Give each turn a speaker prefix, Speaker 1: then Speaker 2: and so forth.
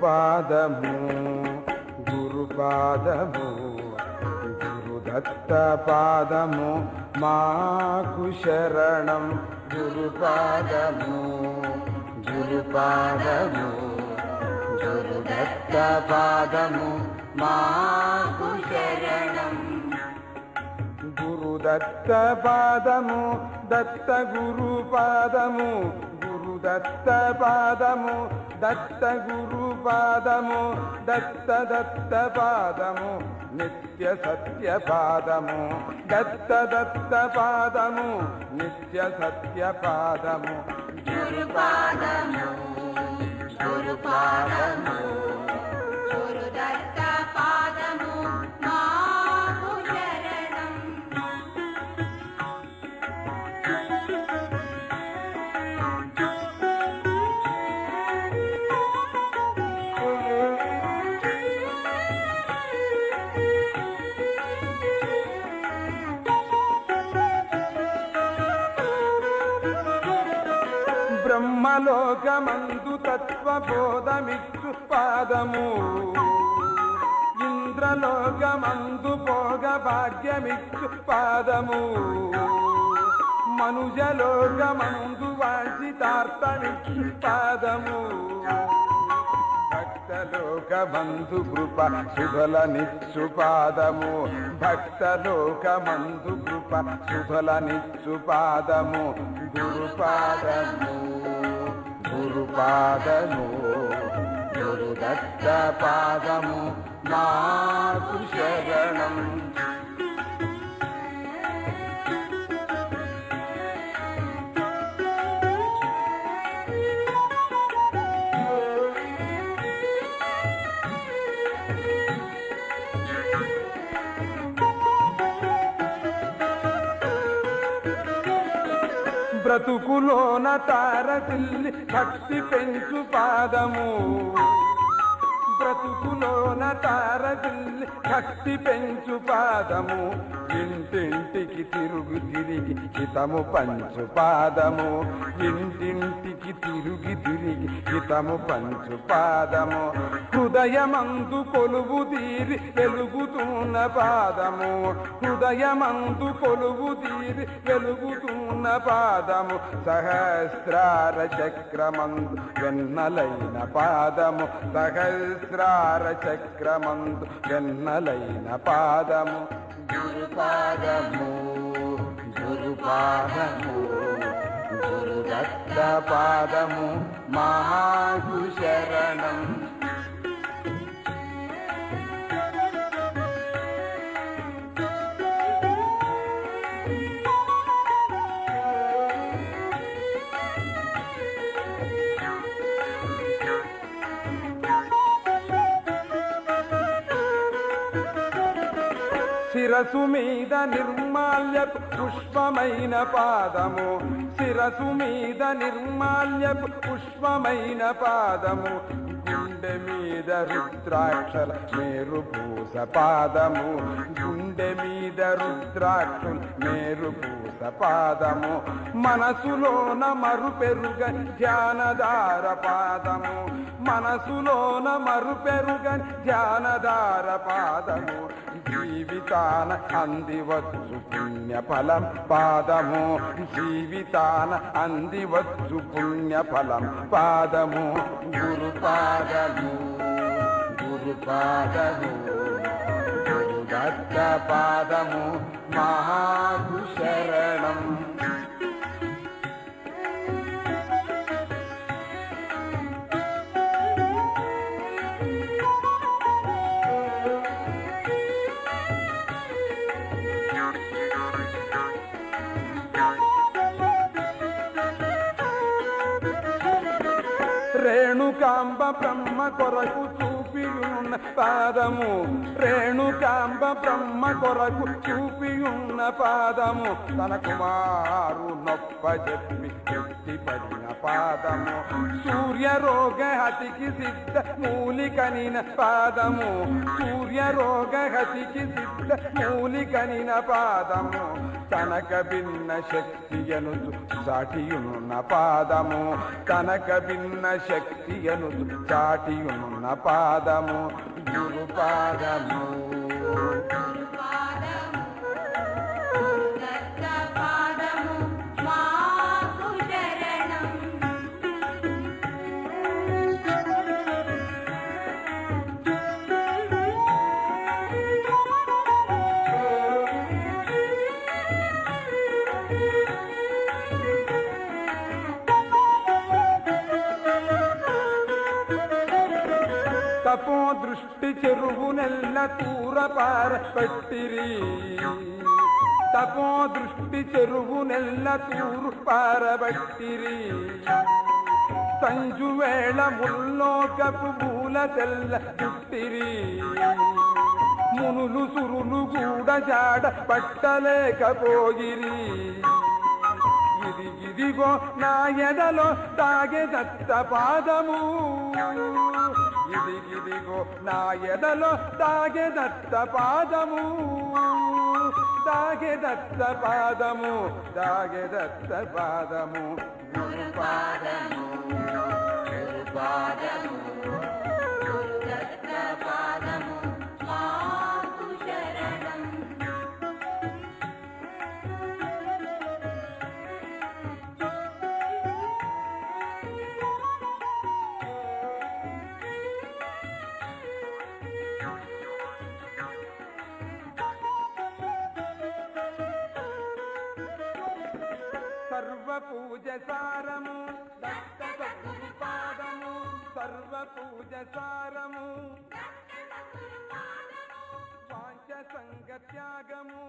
Speaker 1: గురుపాదము గురుపాదము గురుదత్త పాదము మాకు శరణం గురుపాదము గురుపాదము గురుదత్త పాదము మాకు శరణం గురుదత్త పాదము దత్త గురుపాదము గురుదత్త పాదము దత్త గురుపాదము దత్త దత్త పాదము నిత్య సత్య పాదము దత్త దత్త పాదము నిత్య సత్య పాదము
Speaker 2: గురుపాదము గురుపాదము గురుదత్త పాదము మాకు శరణం
Speaker 1: బ్రహ్మలోకమందు తత్వబోధమిచ్చు పాదము ఇంద్రలోకమందు భోగ భాగ్యమిచ్చు పాదము మనుజలోకమందు వాంఛితార్థమిచ్చు పాదము భక్తలోకమందు కృప శుభలనిచ్చు పాదము భక్తలోకమందు కృప శుభలనిచ్చు పాదము గురుపాదము గురుపాదము గురుదత్త పాదము మాకు శరణం బ్రతుకులోన తారసిల్లి భక్తి పెంచు పాదము బ్రతుకులోన తారసిల్లి భక్తి పెంచు పాదము ఇంటింటికి తిరిగి హితము పంచు పాదము ఇంటింటికి తిరిగి హితము పంచు పాదము హృదయమందు కొలువు తీరి వెలుగుతున్న పాదము హృదయమందు కొలువు తీరి వెలుగుతున్న పాదము సహస్రార చక్రమందు వెన్నలైన పాదము సహస్రార చక్రమందు వెన్నలైన పాదము గురుపాదము గురుపాదము గురుదత్త పాదము మాకు శరణం శిరసు మీద నిర్మాల్యపు పుష్పమైన పాదము శిరసు మీద నిర్మాల్యపు పుష్పమైన పాదము గుండె మీద రుద్రాక్షల మేరుపూస పాదము గుండె మీద రుద్రాక్షుల మేరుపూస పాదము మనసులోన మరుపెరుగ ధ్యానదార పాదము మనసులోన మరుపెరుగ ధ్యానదార పాదము జీవితాన అందివచ్చు పుణ్యఫలం పాదము జీవితాన అందివచ్చు పుణ్యఫలం పాదము గురుపాదము గురుపాదము గురుదత్త పాదము మాకు శరణం రేణుకాంబ బ్రహ్మ కొరకు చూపు చూపియున్న పాదము రేణుకాంబ బ్రహ్మ కొరకు చూపియున్న పాదము తన కుమారు నొప్ప చెప్పి పడిన పాదము సూర్యరోగహతికి సిద్ధ మూలికనిన పాదము సూర్యరోగహతికి సిద్ధ మూలికనిన పాదము తనక భిన్న శక్తియను చాటియున్న పాదము తనక భిన్న శక్తియను చాటియున్న పాదము గురుపాదము తపో దృష్టి చెరువునెల్ల తూరపార పట్టిరి తపో దృష్టి చెరువునెల్ల తూరు పారబట్టిరి సంజువేళ ముల్లోకపు పూల తెల్ల చుట్టిరి మునులు సురులు గూడ జాడ పట్టలేకపోయిరి ఇదిగో నా ఎదలో తాగెదత్త పాదము ఇదిగో నా ఎదలో తాగెదత్త పాదము తాగెదత్త పాదము తాగెదత్త పాదము గురుపాదము గురుపాదము గురుదత్త పాదము మాకు శరణం సర్వ పూజ సారము దత్త గురుపాదము సర్వ పూజ సారము వాంఛ సంగ త్యాగము